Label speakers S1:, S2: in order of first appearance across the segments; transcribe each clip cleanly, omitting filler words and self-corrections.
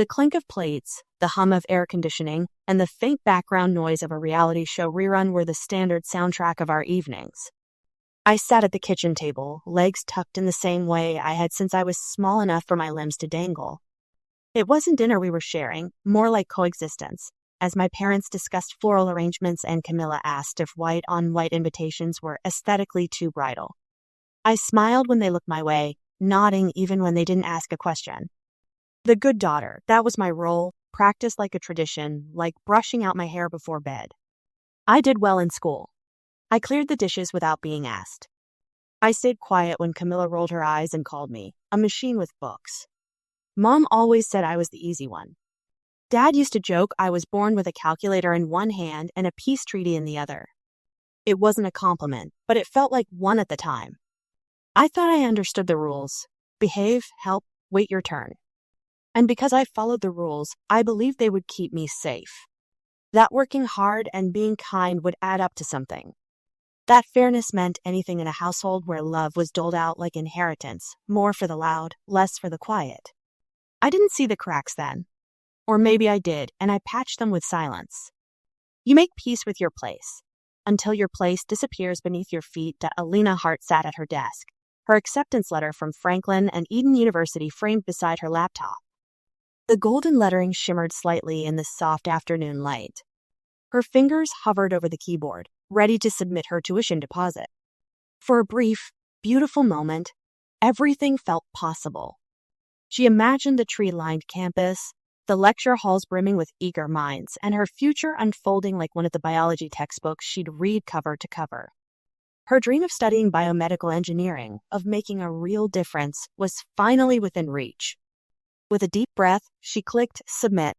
S1: The clink of plates, the hum of air conditioning, and the faint background noise of a reality show rerun were the standard soundtrack of our evenings. I sat at the kitchen table, legs tucked in the same way I had since I was small enough for my limbs to dangle. It wasn't dinner we were sharing, more like coexistence, as my parents discussed floral arrangements and Camilla asked if white-on-white invitations were aesthetically too bridal. I smiled when they looked my way, nodding even when they didn't ask a question. The good daughter, that was my role, practiced like a tradition, like brushing out my hair before bed. I did well in school. I cleared the dishes without being asked. I stayed quiet when Camilla rolled her eyes and called me a machine with books. Mom always said I was the easy one. Dad used to joke I was born with a calculator in one hand and a peace treaty in the other. It wasn't a compliment, but it felt like one at the time. I thought I understood the rules. Behave, help, wait your turn. And because I followed the rules, I believed they would keep me safe. That working hard and being kind would add up to something. That fairness meant anything in a household where love was doled out like inheritance, more for the loud, less for the quiet. I didn't see the cracks then. Or maybe I did, and I patched them with silence. You make peace with your place, until your place disappears beneath your feet. Alina Hart sat at her desk, her acceptance letter from Franklin and Eden University framed beside her laptop. The golden lettering shimmered slightly in the soft afternoon light. Her fingers hovered over the keyboard, ready to submit her tuition deposit. For a brief, beautiful moment, everything felt possible. She imagined the tree-lined campus, the lecture halls brimming with eager minds, and her future unfolding like one of the biology textbooks she'd read cover to cover. Her dream of studying biomedical engineering, of making a real difference, was finally within reach. With a deep breath, she clicked Submit.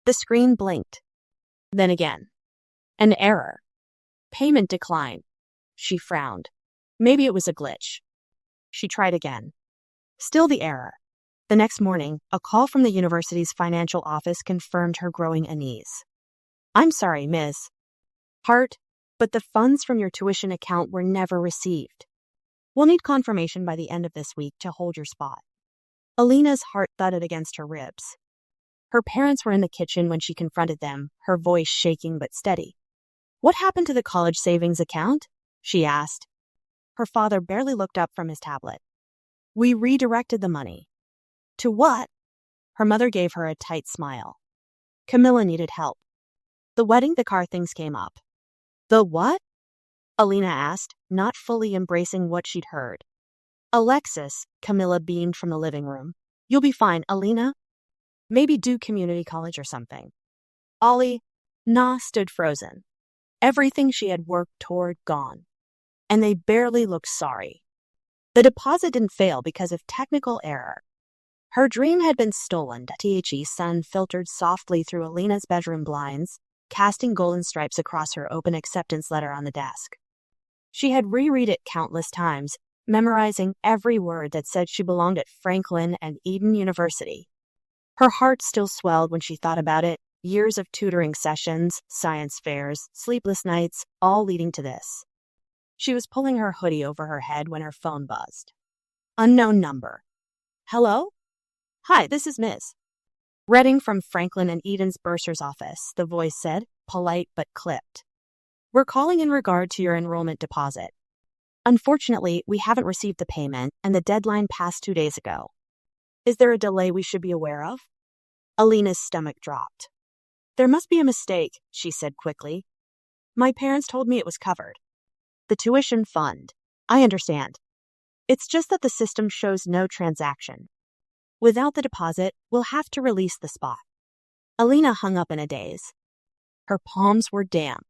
S1: The screen blinked. Then again. An error. Payment decline. She frowned. Maybe it was a glitch. She tried again. Still the error. The next morning, a call from the university's financial office confirmed her growing unease. I'm sorry, Ms. Hart, but the funds from your tuition account were never received. We'll need confirmation by the end of this week to hold your spot. Alina's heart thudded against her ribs. Her parents were in the kitchen when she confronted them, her voice shaking but steady. What happened to the college savings account? She asked. Her father barely looked up from his tablet. We redirected the money. To what? Her mother gave her a tight smile. Camilla needed help. The wedding, the car, things came up. The what? Alina asked, not fully embracing what she'd heard. Alexis, Camilla beamed from the living room. You'll be fine, Alina. Maybe do community college or something. Ollie, stood frozen. Everything she had worked toward gone. And they barely looked sorry. The deposit didn't fail because of technical error. Her dream had been stolen. The sun filtered softly through Alina's bedroom blinds, casting golden stripes across her open acceptance letter on the desk. She had reread it countless times, memorizing every word that said she belonged at Franklin and Eden University. Her heart still swelled when she thought about it, years of tutoring sessions, science fairs, sleepless nights, all leading to this. She was pulling her hoodie over her head when her phone buzzed. Unknown number. Hello? Hi, this is Ms. Redding from Franklin and Eden's bursar's office, the voice said, polite but clipped. We're calling in regard to your enrollment deposit. Unfortunately, we haven't received the payment, and the deadline passed 2 days ago. Is there a delay we should be aware of? Alina's stomach dropped. There must be a mistake, she said quickly. My parents told me it was covered. The tuition fund. I understand. It's just that the system shows no transaction. Without the deposit, we'll have to release the spot. Alina hung up in a daze. Her palms were damp.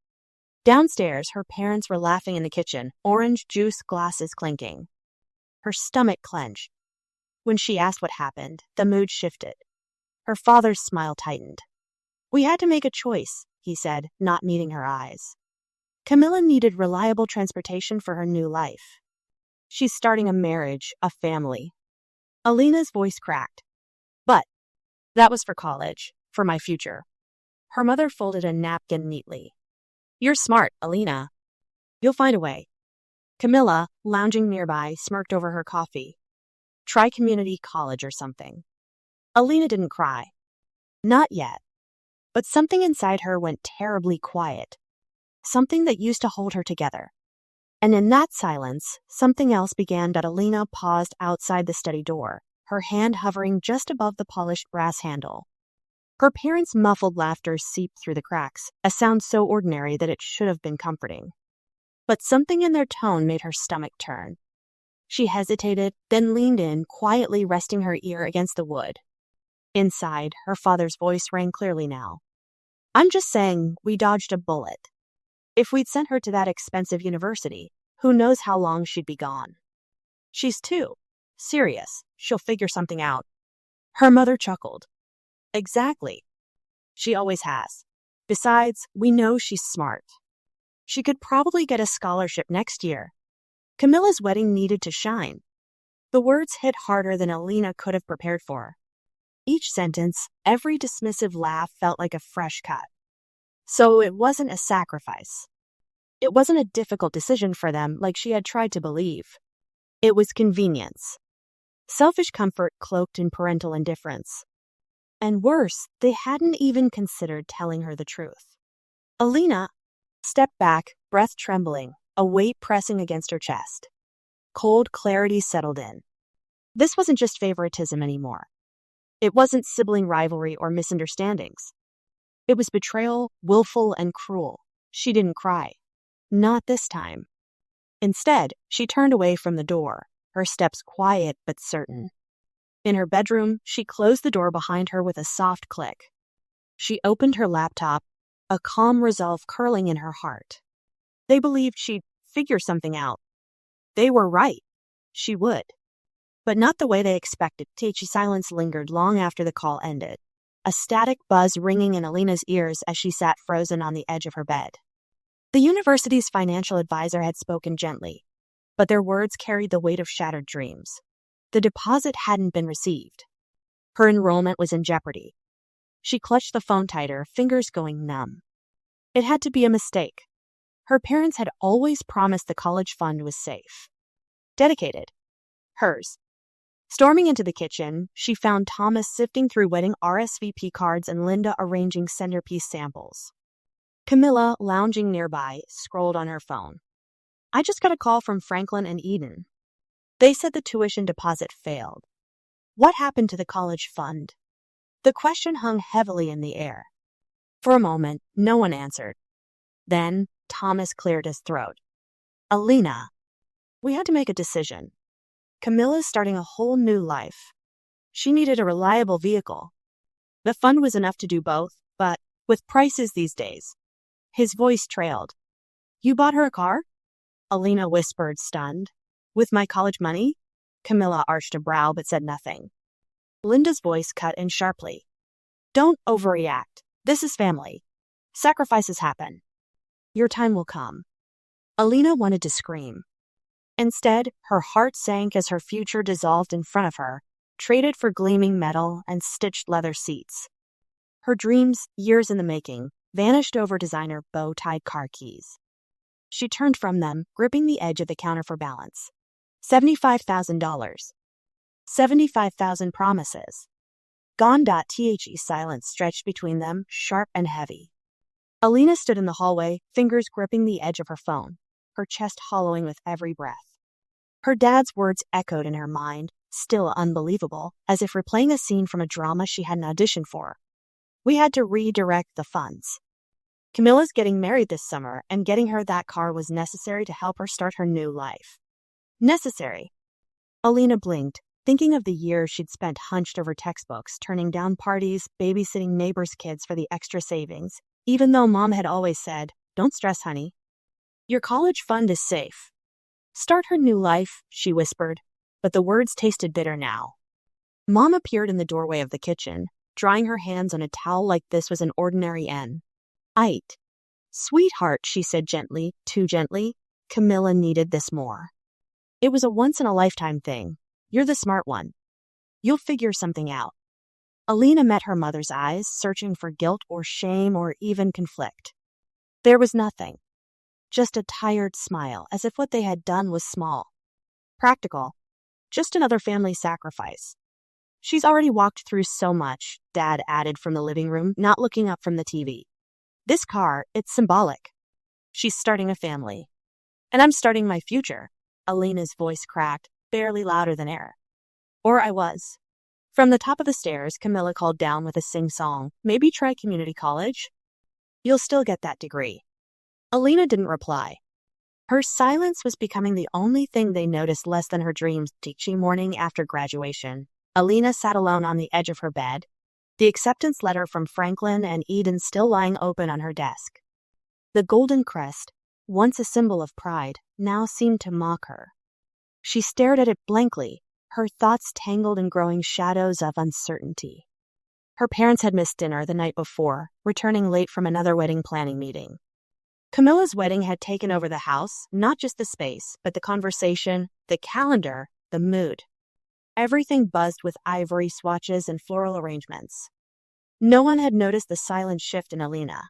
S1: Downstairs, her parents were laughing in the kitchen, orange juice glasses clinking. Her stomach clenched. When she asked what happened, the mood shifted. Her father's smile tightened. We had to make a choice, he said, not meeting her eyes. Camilla needed reliable transportation for her new life. She's starting a marriage, a family. Alina's voice cracked. But that was for college, for my future. Her mother folded a napkin neatly. You're smart, Alina. You'll find a way. Camilla, lounging nearby, smirked over her coffee. Try community college or something. Alina didn't cry. Not yet. But something inside her went terribly quiet. Something that used to hold her together. And in that silence, something else began. Alina paused outside the study door, her hand hovering just above the polished brass handle. Her parents' muffled laughter seeped through the cracks, a sound so ordinary that it should have been comforting. But something in their tone made her stomach turn. She hesitated, then leaned in, quietly resting her ear against the wood. Inside, her father's voice rang clearly now. "I'm just saying, we dodged a bullet. If we'd sent her to that expensive university, who knows how long she'd be gone. She's 2. Serious. She'll figure something out." Her mother chuckled. "Exactly. She always has. Besides, we know she's smart. She could probably get a scholarship next year. Camilla's wedding needed to shine." The words hit harder than Alina could have prepared for. Each sentence, every dismissive laugh felt like a fresh cut. So it wasn't a sacrifice. It wasn't a difficult decision for them like she had tried to believe. It was convenience. Selfish comfort cloaked in parental indifference. And worse, they hadn't even considered telling her the truth. Alina stepped back, breath trembling, a weight pressing against her chest. Cold clarity settled in. This wasn't just favoritism anymore. It wasn't sibling rivalry or misunderstandings. It was betrayal, willful and cruel. She didn't cry. Not this time. Instead, she turned away from the door, her steps quiet but certain. In her bedroom, she closed the door behind her with a soft click. She opened her laptop, a calm resolve curling in her heart. They believed she'd figure something out. They were right. She would. But not the way they expected. Silence lingered long after the call ended, a static buzz ringing in Alina's ears as she sat frozen on the edge of her bed. The university's financial advisor had spoken gently, but their words carried the weight of shattered dreams. The deposit hadn't been received. Her enrollment was in jeopardy. She clutched the phone tighter, fingers going numb. It had to be a mistake. Her parents had always promised the college fund was safe. Dedicated. Hers. Storming into the kitchen, she found Thomas sifting through wedding RSVP cards and Linda arranging centerpiece samples. Camilla, lounging nearby, scrolled on her phone. "I just got a call from Franklin and Eden. They said the tuition deposit failed. What happened to the college fund?" The question hung heavily in the air. For a moment, no one answered. Then, Thomas cleared his throat. "Alina, we had to make a decision. Camilla's starting a whole new life. She needed a reliable vehicle. The fund was enough to do both, but with prices these days." His voice trailed. "You bought her a car?" Alina whispered, stunned. "With my college money?" Camilla arched a brow but said nothing. Linda's voice cut in sharply. "Don't overreact. This is family. Sacrifices happen. Your time will come." Alina wanted to scream. Instead, her heart sank as her future dissolved in front of her, traded for gleaming metal and stitched leather seats. Her dreams, years in the making, vanished over designer bow-tied car keys. She turned from them, gripping the edge of the counter for balance. $75,000. 75,000 promises. Gone. The silence stretched between them, sharp and heavy. Alina stood in the hallway, fingers gripping the edge of her phone, her chest hollowing with every breath. Her dad's words echoed in her mind, still unbelievable, as if replaying a scene from a drama she hadn't auditioned for. "We had to redirect the funds. Camilla's getting married this summer, and getting her that car was necessary to help her start her new life." Necessary. Alina blinked, thinking of the years she'd spent hunched over textbooks, turning down parties, babysitting neighbors' kids for the extra savings, even though Mom had always said, "Don't stress, honey. Your college fund is safe." "Start her new life," she whispered, but the words tasted bitter now. Mom appeared in the doorway of the kitchen, drying her hands on a towel like this was an ordinary end. "Ite." "Sweetheart," she said gently, too gently. Camilla needed this more. It was a once-in-a-lifetime thing. You're the smart one. You'll figure something out. Alina met her mother's eyes, searching for guilt or shame or even conflict. There was nothing. Just a tired smile, as if what they had done was small. Practical. Just another family sacrifice. She's already walked through so much, Dad added from the living room, not looking up from the TV. This car, it's symbolic. She's starting a family. And I'm starting my future. Alina's voice cracked, barely louder than air. Or I was. From the top of the stairs, Camilla called down with a sing-song. Maybe try community college? You'll still get that degree. Alina didn't reply. Her silence was becoming the only thing they noticed less than her dreams. Teaching morning after graduation, Alina sat alone on the edge of her bed, the acceptance letter from Franklin and Eden still lying open on her desk. The golden crest, once a symbol of pride, now seemed to mock her. She stared at it blankly, her thoughts tangled in growing shadows of uncertainty. Her parents had missed dinner the night before, returning late from another wedding planning meeting. Camilla's wedding had taken over the house, not just the space, but the conversation, the calendar, the mood. Everything buzzed with ivory swatches and floral arrangements. No one had noticed the silent shift in Alina.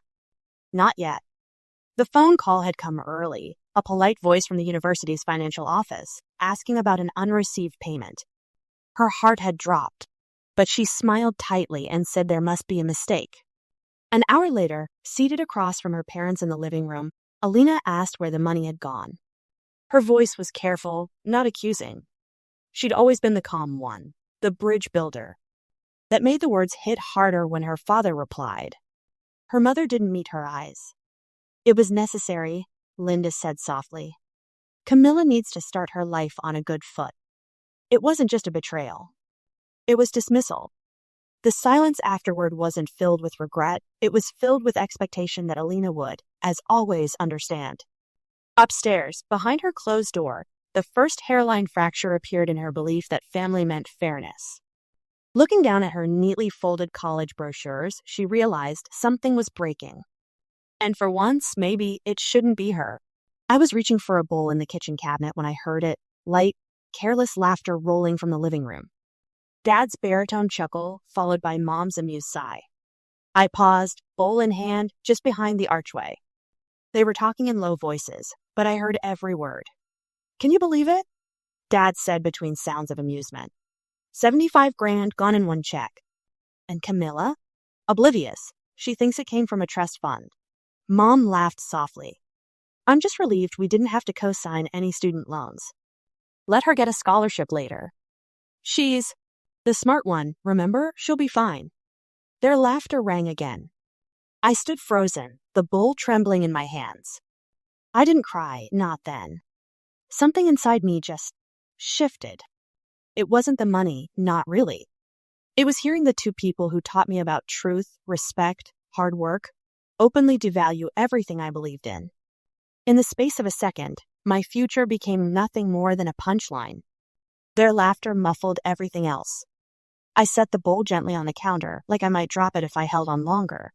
S1: Not yet. The phone call had come early, a polite voice from the university's financial office, asking about an unreceived payment. Her heart had dropped, but she smiled tightly and said there must be a mistake. An hour later, seated across from her parents in the living room, Alina asked where the money had gone. Her voice was careful, not accusing. She'd always been the calm one, the bridge builder. That made the words hit harder when her father replied. Her mother didn't meet her eyes. It was necessary, Linda said softly. Camilla needs to start her life on a good foot. It wasn't just a betrayal. It was dismissal. The silence afterward wasn't filled with regret, it was filled with expectation that Alina would, as always, understand. Upstairs, behind her closed door, the first hairline fracture appeared in her belief that family meant fairness. Looking down at her neatly folded college brochures, she realized something was breaking. And for once, maybe it shouldn't be her. I was reaching for a bowl in the kitchen cabinet when I heard it, light, careless laughter rolling from the living room. Dad's baritone chuckle, followed by Mom's amused sigh. I paused, bowl in hand, just behind the archway. They were talking in low voices, but I heard every word. Can you believe it? Dad said between sounds of amusement. 75 grand gone in one check. And Camilla? Oblivious. She thinks it came from a trust fund. Mom laughed softly. I'm just relieved we didn't have to co-sign any student loans. Let her get a scholarship later. She's the smart one, remember? She'll be fine. Their laughter rang again. I stood frozen, the bowl trembling in my hands. I didn't cry, not then. Something inside me just shifted. It wasn't the money, not really. It was hearing the two people who taught me about truth, respect, hard work, openly devalue everything I believed in. In the space of a second, my future became nothing more than a punchline. Their laughter muffled everything else. I set the bowl gently on the counter, like I might drop it if I held on longer.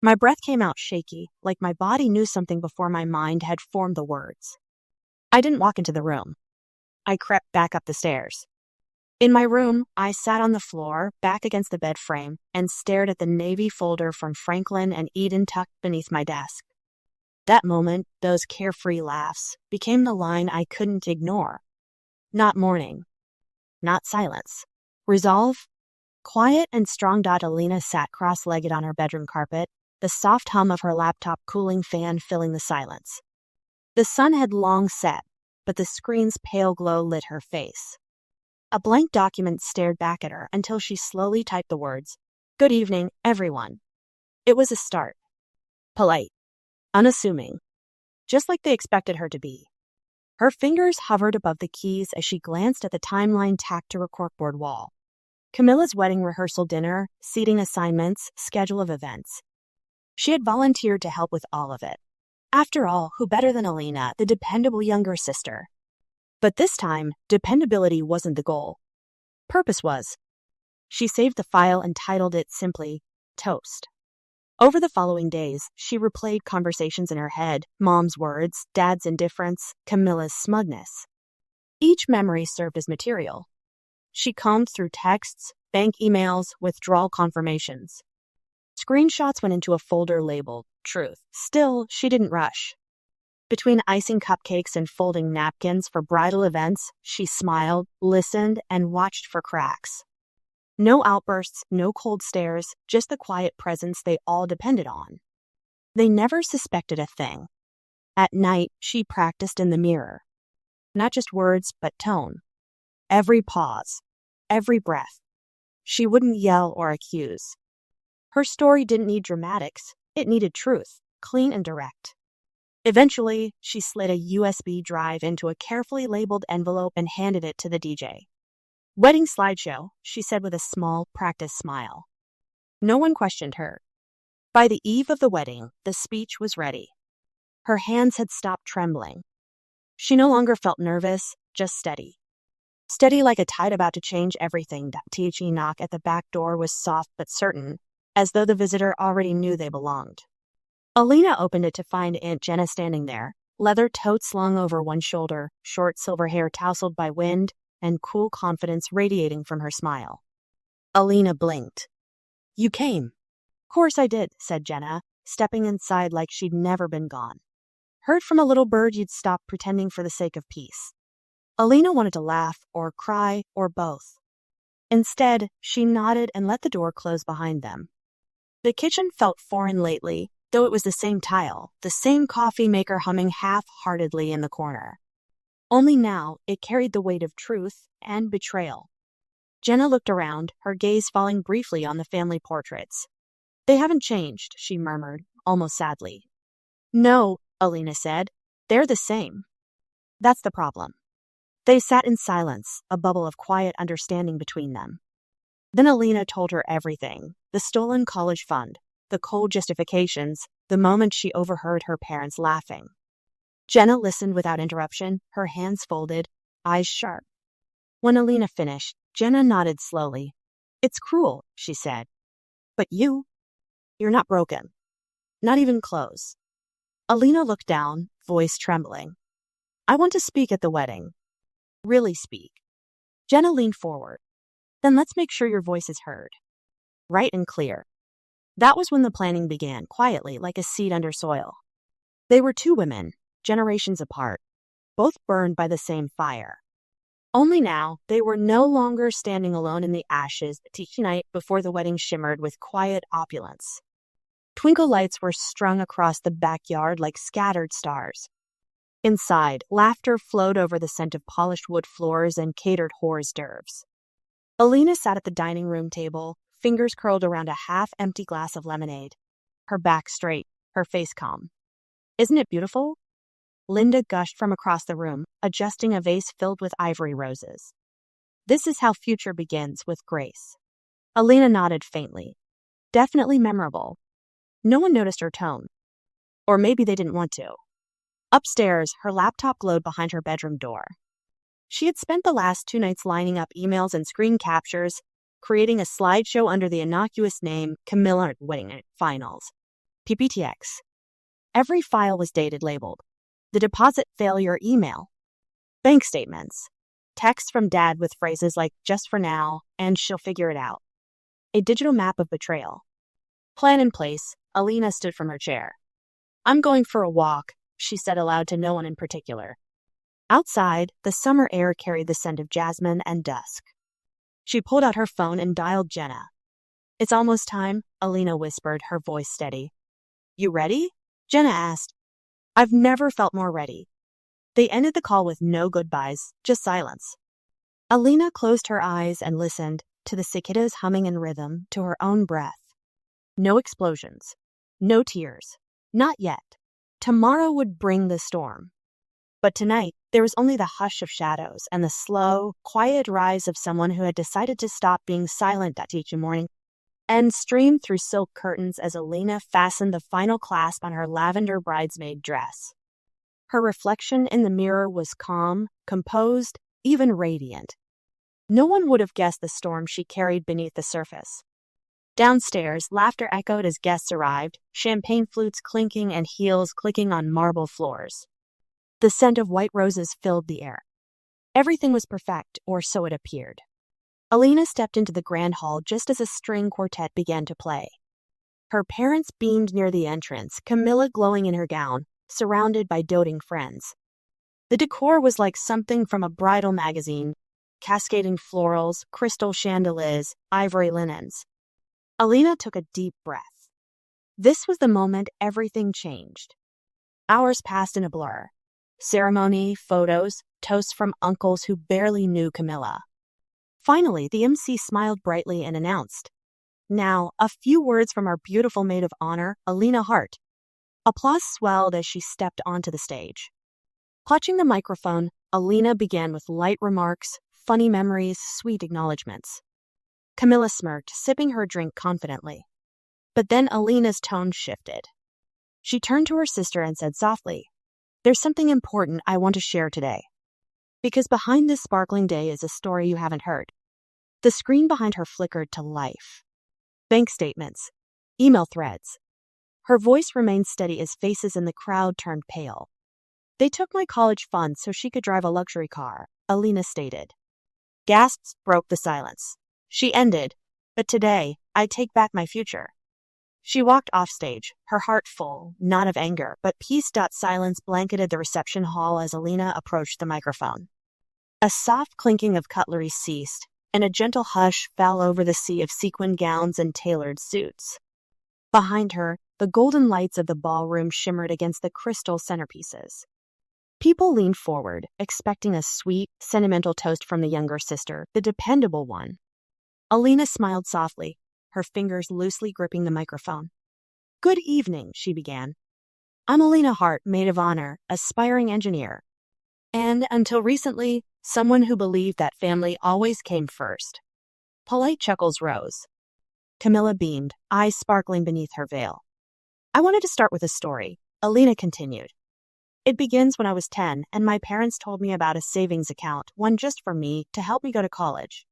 S1: My breath came out shaky, like my body knew something before my mind had formed the words. I didn't walk into the room. I crept back up the stairs. In my room, I sat on the floor, back against the bed frame, and stared at the navy folder from Franklin and Eden tucked beneath my desk. That moment, those carefree laughs, became the line I couldn't ignore. Not mourning. Not silence. Resolve? Quiet and strong. Alina sat cross-legged on her bedroom carpet, the soft hum of her laptop cooling fan filling the silence. The sun had long set, but the screen's pale glow lit her face. A blank document stared back at her until she slowly typed the words, "Good evening, everyone." It was a start. Polite. Unassuming. Just like they expected her to be. Her fingers hovered above the keys as she glanced at the timeline tacked to her corkboard wall. Camilla's wedding rehearsal dinner, seating assignments, schedule of events. She had volunteered to help with all of it. After all, who better than Alina, the dependable younger sister? But this time, dependability wasn't the goal. Purpose was. She saved the file and titled it simply, Toast. Over the following days, she replayed conversations in her head, Mom's words, Dad's indifference, Camilla's smugness. Each memory served as material. She combed through texts, bank emails, withdrawal confirmations. Screenshots went into a folder labeled Truth. Still, she didn't rush. Between icing cupcakes and folding napkins for bridal events, she smiled, listened, and watched for cracks. No outbursts, no cold stares, just the quiet presence they all depended on. They never suspected a thing. At night, she practiced in the mirror. Not just words, but tone. Every pause, every breath. She wouldn't yell or accuse. Her story didn't need dramatics. It needed truth, clean and direct. Eventually, she slid a USB drive into a carefully labeled envelope and handed it to the DJ. "Wedding slideshow," she said with a small, practiced smile. No one questioned her. By the eve of the wedding, the speech was ready. Her hands had stopped trembling. She no longer felt nervous, just steady. Steady like a tide about to change everything. The knock at the back door was soft but certain, as though the visitor already knew they belonged. Alina opened it to find Aunt Jenna standing there, leather tote slung over one shoulder, short silver hair tousled by wind, and cool confidence radiating from her smile. Alina blinked. "You came." "Course I did," said Jenna, stepping inside like she'd never been gone. "Heard from a little bird you'd stop pretending for the sake of peace." Alina wanted to laugh, or cry, or both. Instead, she nodded and let the door close behind them. The kitchen felt foreign lately, though it was the same tile, the same coffee maker humming half-heartedly in the corner. Only now, it carried the weight of truth and betrayal. Jenna looked around, her gaze falling briefly on the family portraits. "They haven't changed," she murmured, almost sadly. "No," Alina said. "They're the same." That's the problem. They sat in silence, a bubble of quiet understanding between them. Then Alina told her everything: the stolen college fund, the cold justifications, the moment she overheard her parents laughing. Jenna listened without interruption, her hands folded, eyes sharp. When Alina finished, Jenna nodded slowly. "It's cruel," she said. "But you're not broken. Not even close." Alina looked down, voice trembling. "I want to speak at the wedding. Really speak." Jenna leaned forward. "Then let's make sure your voice is heard. Right and clear." That was when the planning began, quietly, like a seed under soil. They were two women, generations apart, both burned by the same fire. Only now, they were no longer standing alone in the ashes. The night before the wedding shimmered with quiet opulence. Twinkle lights were strung across the backyard like scattered stars. Inside, laughter flowed over the scent of polished wood floors and catered hors d'oeuvres. Alina sat at the dining room table, fingers curled around a half-empty glass of lemonade. Her back straight, her face calm. "Isn't it beautiful?" Linda gushed from across the room, adjusting a vase filled with ivory roses. "This is how future begins, with grace." Alina nodded faintly. "Definitely memorable." No one noticed her tone. Or maybe they didn't want to. Upstairs, her laptop glowed behind her bedroom door. She had spent the last 2 nights lining up emails and screen captures, creating a slideshow under the innocuous name Camilla Wedding Finals, PPTX. Every file was dated, labeled. The deposit failure email. Bank statements. Text from Dad with phrases like "just for now" and "she'll figure it out." A digital map of betrayal. Plan in place, Alina stood from her chair. "I'm going for a walk," she said aloud to no one in particular. Outside, the summer air carried the scent of jasmine and dusk. She pulled out her phone and dialed Jenna. "It's almost time," Alina whispered, her voice steady. "You ready?" Jenna asked. "I've never felt more ready." They ended the call with no goodbyes, just silence. Alina closed her eyes and listened, to the cicadas humming in rhythm, to her own breath. No explosions. No tears. Not yet. Tomorrow would bring the storm. But tonight, there was only the hush of shadows and the slow, quiet rise of someone who had decided to stop being silent that each morning and streamed through silk curtains as Alina fastened the final clasp on her lavender bridesmaid dress. Her reflection in the mirror was calm, composed, even radiant. No one would have guessed the storm she carried beneath the surface. Downstairs, laughter echoed as guests arrived, champagne flutes clinking and heels clicking on marble floors. The scent of white roses filled the air. Everything was perfect, or so it appeared. Alina stepped into the grand hall just as a string quartet began to play. Her parents beamed near the entrance, Camilla glowing in her gown, surrounded by doting friends. The decor was like something from a bridal magazine, cascading florals, crystal chandeliers, ivory linens. Alina took a deep breath. This was the moment everything changed. Hours passed in a blur. Ceremony, photos, toasts from uncles who barely knew Camilla. Finally, the MC smiled brightly and announced, "Now, a few words from our beautiful maid of honor, Alina Hart." Applause swelled as she stepped onto the stage. Clutching the microphone, Alina began with light remarks, funny memories, sweet acknowledgments. Camilla smirked, sipping her drink confidently. But then Alina's tone shifted. She turned to her sister and said softly, "There's something important I want to share today. Because behind this sparkling day is a story you haven't heard." The screen behind her flickered to life. Bank statements, email threads. Her voice remained steady as faces in the crowd turned pale. "They took my college funds so she could drive a luxury car," Alina stated. Gasps broke the silence. She ended, "But today, I take back my future." She walked offstage, her heart full, not of anger, but peace. Silence blanketed the reception hall as Alina approached the microphone. A soft clinking of cutlery ceased, and a gentle hush fell over the sea of sequined gowns and tailored suits. Behind her, the golden lights of the ballroom shimmered against the crystal centerpieces. People leaned forward, expecting a sweet, sentimental toast from the younger sister, the dependable one. Alina smiled softly, her fingers loosely gripping the microphone. "Good evening," she began. "I'm Alina Hart, maid of honor, aspiring engineer. And, until recently, someone who believed that family always came first." Polite chuckles rose. Camilla beamed, eyes sparkling beneath her veil. "I wanted to start with a story," Alina continued. "It begins when I was 10, and my parents told me about a savings account, one just for me, to help me go to college.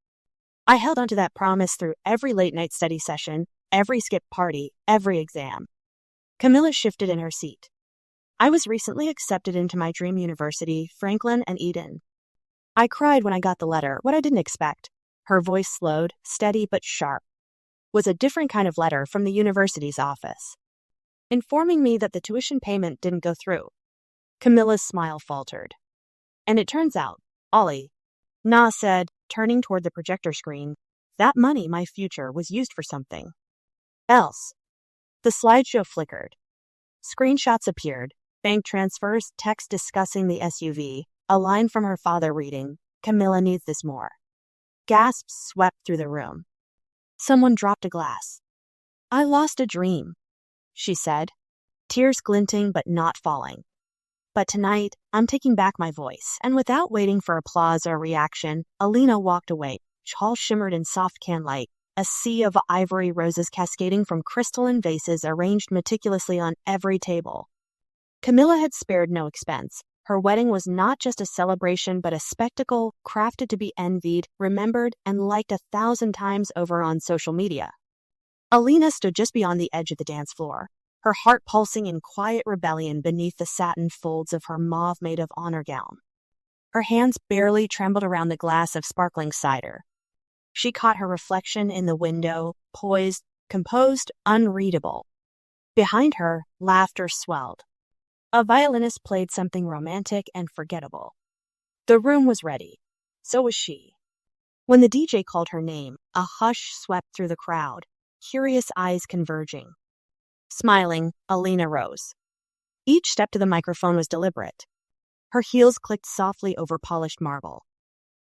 S1: I held onto that promise through every late-night study session, every skipped party, every exam." Camilla shifted in her seat. "I was recently accepted into my dream university, Franklin and Eden. I cried when I got the letter, what I didn't expect." Her voice slowed, steady but sharp. "Was a different kind of letter from the university's office, informing me that the tuition payment didn't go through." Camilla's smile faltered. "And it turns out, Ollie," Na said, turning toward the projector screen, "that money, my future, was used for something else." The slideshow flickered. Screenshots appeared, bank transfers, text discussing the SUV, a line from her father reading, "Camilla needs this more." Gasps swept through the room. Someone dropped a glass. "I lost a dream," she said, tears glinting but not falling. "But tonight, I'm taking back my voice." And without waiting for applause or reaction, Alina walked away. Hall shimmered in soft candlelight, a sea of ivory roses cascading from crystalline vases arranged meticulously on every table. Camilla had spared no expense. Her wedding was not just a celebration but a spectacle crafted to be envied, remembered, and liked 1,000 times over on social media. Alina stood just beyond the edge of the dance floor, her heart pulsing in quiet rebellion beneath the satin folds of her mauve maid of honor gown. Her hands barely trembled around the glass of sparkling cider. She caught her reflection in the window, poised, composed, unreadable. Behind her, laughter swelled. A violinist played something romantic and forgettable. The room was ready. So was she. When the DJ called her name, a hush swept through the crowd, curious eyes converging. Smiling, Alina rose. Each step to the microphone was deliberate. Her heels clicked softly over polished marble.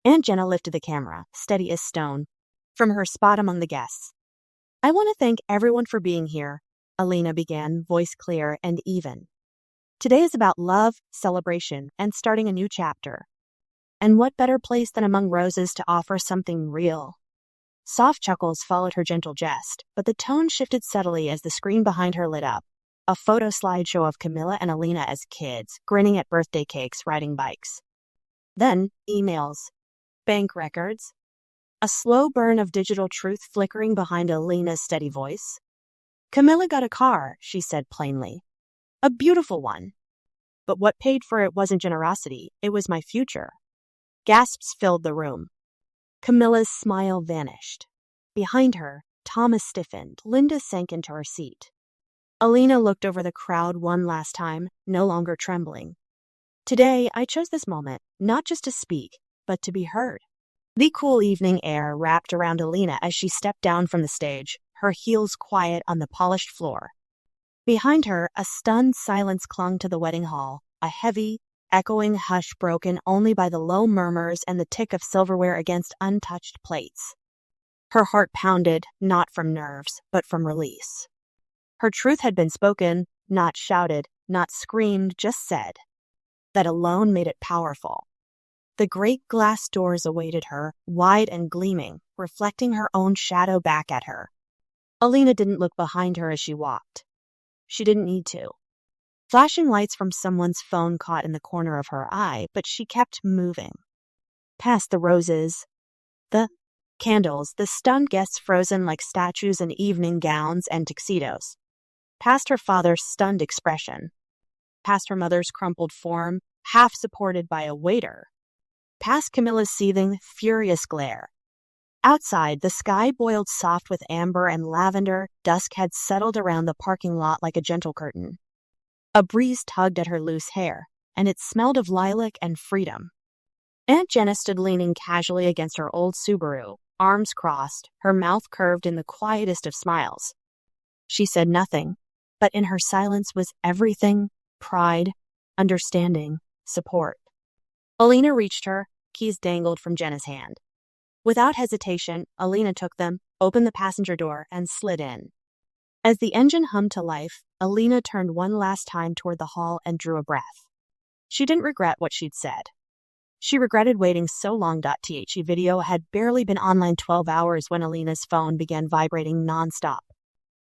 S1: Aunt Jenna lifted the camera, steady as stone, from her spot among the guests. "I want to thank everyone for being here," Alina began, voice clear and even. "Today is about love, celebration, and starting a new chapter. And what better place than among roses to offer something real?" Soft chuckles followed her gentle jest, but the tone shifted subtly as the screen behind her lit up. A photo slideshow of Camilla and Alina as kids, grinning at birthday cakes, riding bikes. Then, emails, bank records, a slow burn of digital truth flickering behind Alina's steady voice. "Camilla got a car," she said plainly. "A beautiful one. But what paid for it wasn't generosity, it was my future." Gasps filled the room. Camilla's smile vanished. Behind her, Thomas stiffened. Linda sank into her seat. Alina looked over the crowd one last time, no longer trembling. "Today, I chose this moment, not just to speak, but to be heard." The cool evening air wrapped around Alina as she stepped down from the stage, her heels quiet on the polished floor. Behind her, a stunned silence clung to the wedding hall, a heavy, echoing hush broken only by the low murmurs and the tick of silverware against untouched plates. Her heart pounded, not from nerves, but from release. Her truth had been spoken, not shouted, not screamed, just said. That alone made it powerful. The great glass doors awaited her, wide and gleaming, reflecting her own shadow back at her. Alina didn't look behind her as she walked. She didn't need to. Flashing lights from someone's phone caught in the corner of her eye, but she kept moving. Past the roses, the candles, the stunned guests frozen like statues in evening gowns and tuxedos. Past her father's stunned expression. Past her mother's crumpled form, half supported by a waiter. Past Camilla's seething, furious glare. Outside, the sky boiled soft with amber and lavender, dusk had settled around the parking lot like a gentle curtain. A breeze tugged at her loose hair, and it smelled of lilac and freedom. Aunt Jenna stood leaning casually against her old Subaru, arms crossed, her mouth curved in the quietest of smiles. She said nothing, but in her silence was everything: pride, understanding, support. Alina reached her, keys dangled from Jenna's hand. Without hesitation, Alina took them, opened the passenger door, and slid in. As the engine hummed to life, Alina turned one last time toward the hall and drew a breath. She didn't regret what she'd said. She regretted waiting so long. The video had barely been online 12 hours when Alina's phone began vibrating nonstop.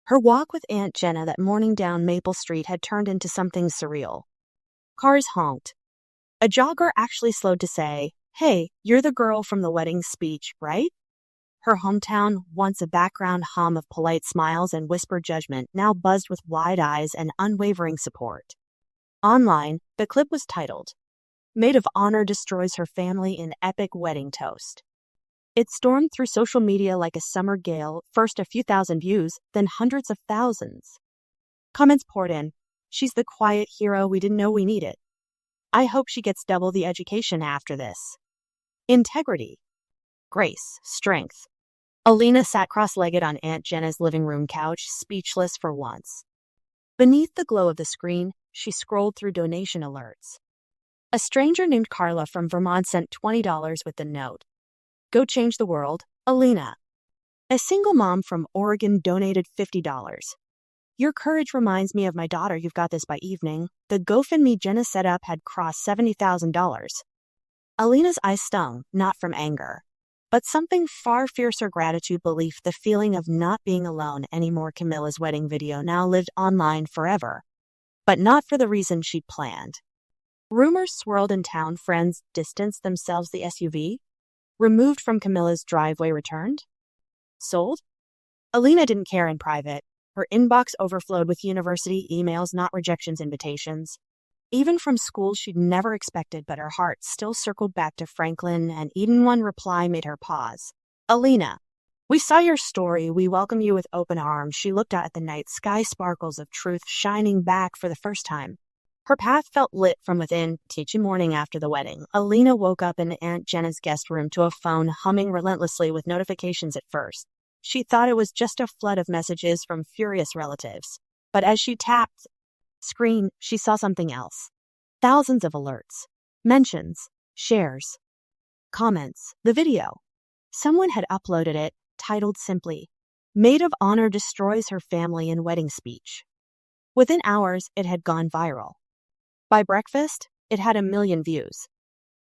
S1: Her walk with Aunt Jenna that morning down Maple Street had turned into something surreal. Cars honked. A jogger actually slowed to say, "Hey, you're the girl from the wedding speech, right?" Her hometown, once a background hum of polite smiles and whispered judgment, now buzzed with wide eyes and unwavering support. Online, the clip was titled, "Maid of Honor Destroys Her Family in Epic Wedding Toast." It stormed through social media like a summer gale, first a few thousand views, then hundreds of thousands. Comments poured in. "She's the quiet hero we didn't know we needed. I hope she gets double the education after this." Integrity. Grace. Strength. Alina sat cross-legged on Aunt Jenna's living room couch, speechless for once. Beneath the glow of the screen, she scrolled through donation alerts. A stranger named Carla from Vermont sent $20 with the note, "Go change the world, Alina." A single mom from Oregon donated $50. "Your courage reminds me of my daughter. You've got this by evening." The GoFundMe Jenna set up had crossed $70,000. Alina's eyes stung, not from anger, but something far fiercer: gratitude, belief, the feeling of not being alone anymore. Camilla's wedding video now lived online forever, but not for the reason she'd planned. Rumors swirled in town. Friends distanced themselves. The SUV, removed from Camilla's driveway, returned. Sold? Alina didn't care in private. Her inbox overflowed with university emails, not rejections, invitations. Even from schools she'd never expected, but her heart still circled back to Franklin, and even one reply made her pause. "Alina, we saw your story. We welcome you with open arms." She looked out at the night sky, sparkles of truth shining back for the first time. Her path felt lit from within. Teaching morning after the wedding, Alina woke up in Aunt Jenna's guest room to a phone humming relentlessly with notifications. At first, she thought it was just a flood of messages from furious relatives. But as she tapped screen, she saw something else. Thousands of alerts, mentions, shares, comments. The video. Someone had uploaded it, titled simply, "Maid of Honor Destroys Her Family in Wedding Speech." Within hours, it had gone viral. By breakfast, it had 1 million views.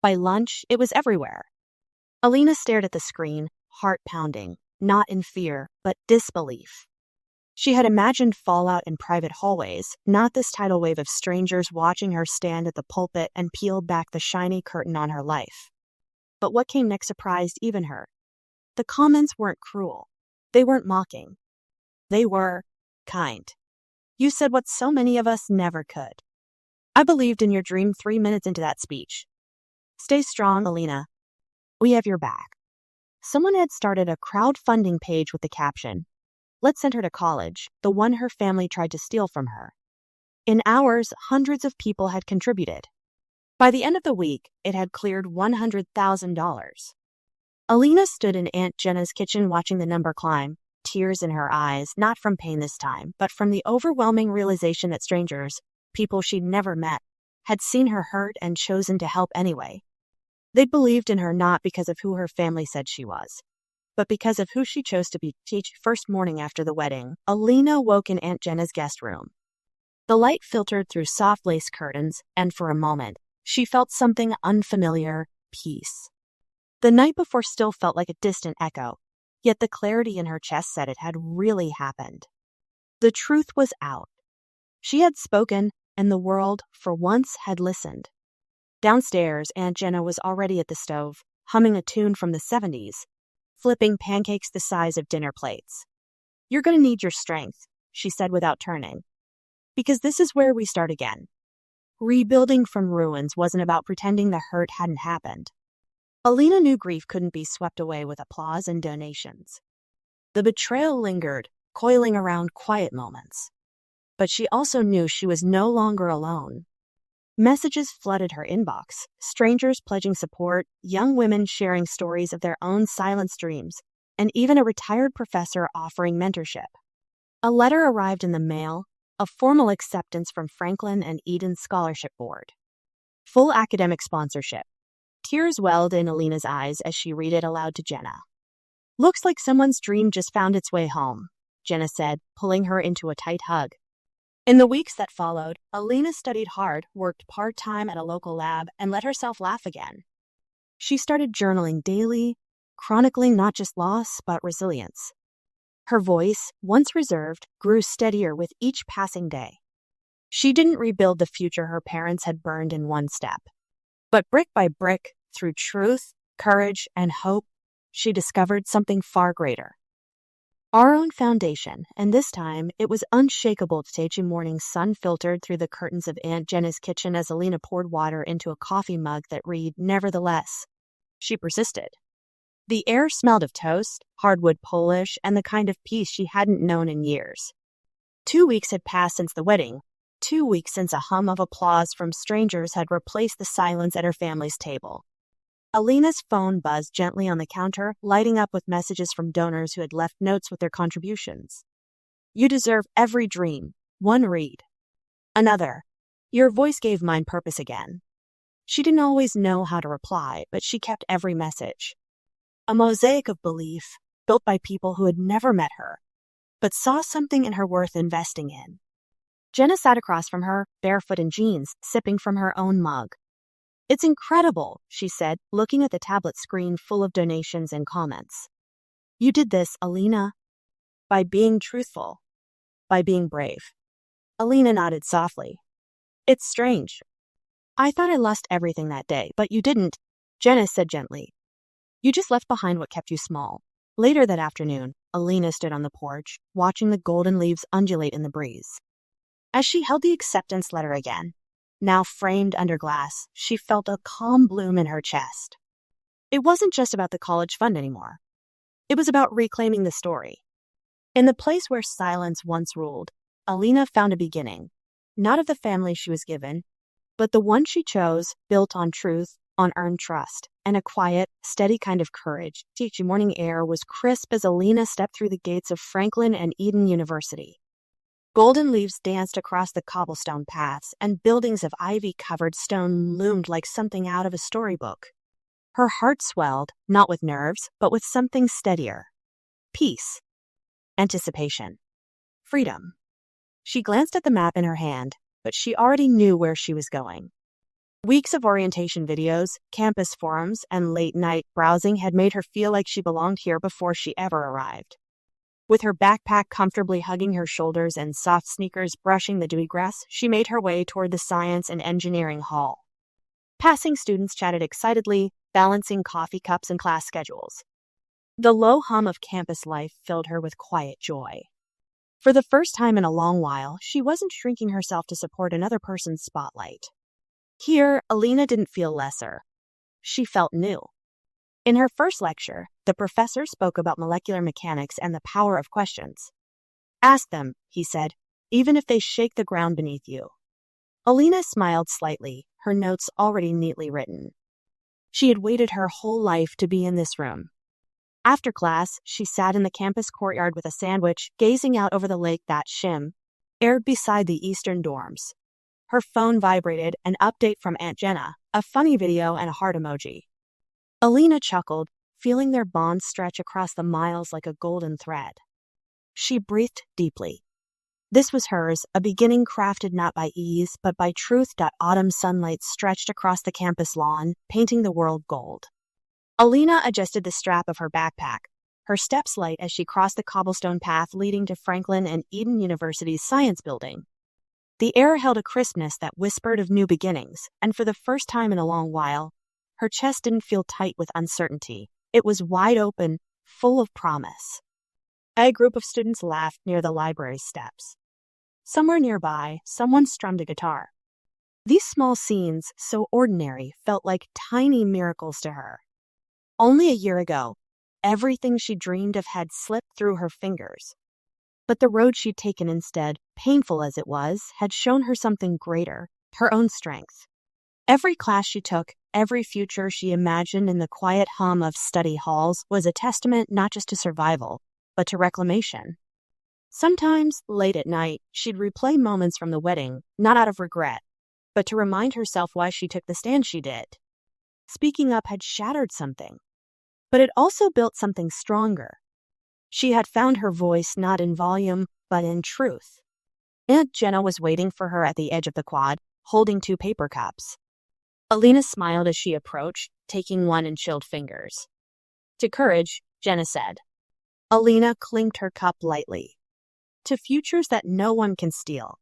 S1: By lunch, it was everywhere. Alina stared at the screen, heart pounding, not in fear, but disbelief. She had imagined fallout in private hallways, not this tidal wave of strangers watching her stand at the pulpit and peel back the shiny curtain on her life. But what came next surprised even her. The comments weren't cruel. They weren't mocking. They were kind. "You said what so many of us never could. I believed in your dream 3 minutes into that speech. Stay strong, Alina. We have your back." Someone had started a crowdfunding page with the caption, "Let's send her to college, the one her family tried to steal from her." In hours, hundreds of people had contributed. By the end of the week, it had cleared $100,000. Alina stood in Aunt Jenna's kitchen watching the number climb, tears in her eyes, not from pain this time, but from the overwhelming realization that strangers, people she'd never met, had seen her hurt and chosen to help anyway. They'd believed in her not because of who her family said she was, but because of who she chose to be. Each first morning after the wedding, Alina woke in Aunt Jenna's guest room. The light filtered through soft lace curtains, and for a moment, she felt something unfamiliar, peace. The night before still felt like a distant echo, yet the clarity in her chest said it had really happened. The truth was out. She had spoken, and the world, for once, had listened. Downstairs, Aunt Jenna was already at the stove, humming a tune from the 70s, flipping pancakes the size of dinner plates. "You're going to need your strength," she said without turning. "Because this is where we start again." Rebuilding from ruins wasn't about pretending the hurt hadn't happened. Alina knew grief couldn't be swept away with applause and donations. The betrayal lingered, coiling around quiet moments. But she also knew she was no longer alone. Messages flooded her inbox, strangers pledging support, young women sharing stories of their own silent dreams, and even a retired professor offering mentorship. A letter arrived in the mail, a formal acceptance from Franklin and Eden Scholarship Board. Full academic sponsorship. Tears welled in Alina's eyes as she read it aloud to Jenna. "Looks like someone's dream just found its way home," Jenna said, pulling her into a tight hug. In the weeks that followed, Alina studied hard, worked part-time at a local lab, and let herself laugh again. She started journaling daily, chronicling not just loss, but resilience. Her voice, once reserved, grew steadier with each passing day. She didn't rebuild the future her parents had burned in one step. But brick by brick, through truth, courage, and hope, she discovered something far greater. Our own foundation, and this time it was unshakable. Each morning sun filtered through the curtains of Aunt Jenna's kitchen as Alina poured water into a coffee mug that read, "Nevertheless." She persisted. The air smelled of toast, hardwood Polish, and the kind of peace she hadn't known in years. 2 weeks had passed since the wedding. 2 weeks since a hum of applause from strangers had replaced the silence at her family's table. Alina's phone buzzed gently on the counter, lighting up with messages from donors who had left notes with their contributions. "You deserve every dream." One read. Another. "Your voice gave mine purpose again." She didn't always know how to reply, but she kept every message. A mosaic of belief, built by people who had never met her, but saw something in her worth investing in. Jenna sat across from her, barefoot in jeans, sipping from her own mug. "It's incredible," she said, looking at the tablet screen full of donations and comments. "You did this, Alina, by being truthful, by being brave." Alina nodded softly. "It's strange. I thought I lost everything that day, but you didn't," Jenna said gently. "You just left behind what kept you small." Later that afternoon, Alina stood on the porch, watching the golden leaves undulate in the breeze. As she held the acceptance letter again, now framed under glass, she felt a calm bloom in her chest. It wasn't just about the college fund anymore. It was about reclaiming the story. In the place where silence once ruled, Alina found a beginning, not of the family she was given, but the one she chose, built on truth, on earned trust, and a quiet, steady kind of courage. Each morning air was crisp as Alina stepped through the gates of Franklin and Eden University. Golden leaves danced across the cobblestone paths, and buildings of ivy-covered stone loomed like something out of a storybook. Her heart swelled, not with nerves, but with something steadier. Peace. Anticipation. Freedom. She glanced at the map in her hand, but she already knew where she was going. Weeks of orientation videos, campus forums, and late-night browsing had made her feel like she belonged here before she ever arrived. With her backpack comfortably hugging her shoulders and soft sneakers brushing the dewy grass, she made her way toward the science and engineering hall. Passing students chatted excitedly, balancing coffee cups and class schedules. The low hum of campus life filled her with quiet joy. For the first time in a long while, she wasn't shrinking herself to support another person's spotlight. Here, Alina didn't feel lesser. She felt new. In her first lecture, the professor spoke about molecular mechanics and the power of questions. "Ask them," he said, "even if they shake the ground beneath you." Alina smiled slightly, her notes already neatly written. She had waited her whole life to be in this room, After class, she sat in the campus courtyard with a sandwich, gazing out over the lake that aired beside the eastern dorms. Her phone vibrated, an update from Aunt Jenna, a funny video and a heart emoji. Alina chuckled, feeling their bond stretch across the miles like a golden thread. She breathed deeply. This was hers, a beginning crafted not by ease, but by truth. Autumn sunlight stretched across the campus lawn, painting the world gold. Alina adjusted the strap of her backpack, her steps light as she crossed the cobblestone path leading to Franklin and Eden University's science building. The air held a crispness that whispered of new beginnings, and for the first time in a long while, her chest didn't feel tight with uncertainty. It was wide open, full of promise. A group of students laughed near the library steps. Somewhere nearby, someone strummed a guitar. These small scenes, so ordinary, felt like tiny miracles to her. Only a year ago, everything she dreamed of had slipped through her fingers. But the road she'd taken instead, painful as it was, had shown her something greater, her own strength. Every class she took, every future she imagined in the quiet hum of study halls was a testament not just to survival, but to reclamation. Sometimes, late at night, she'd replay moments from the wedding, not out of regret, but to remind herself why she took the stand she did. Speaking up had shattered something, but it also built something stronger. She had found her voice not in volume, but in truth. Aunt Jenna was waiting for her at the edge of the quad, holding 2 paper cups. Alina smiled as she approached, taking one in chilled fingers. To courage, Jenna said. Alina clinked her cup lightly. To futures that no one can steal.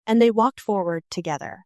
S1: And they walked forward together.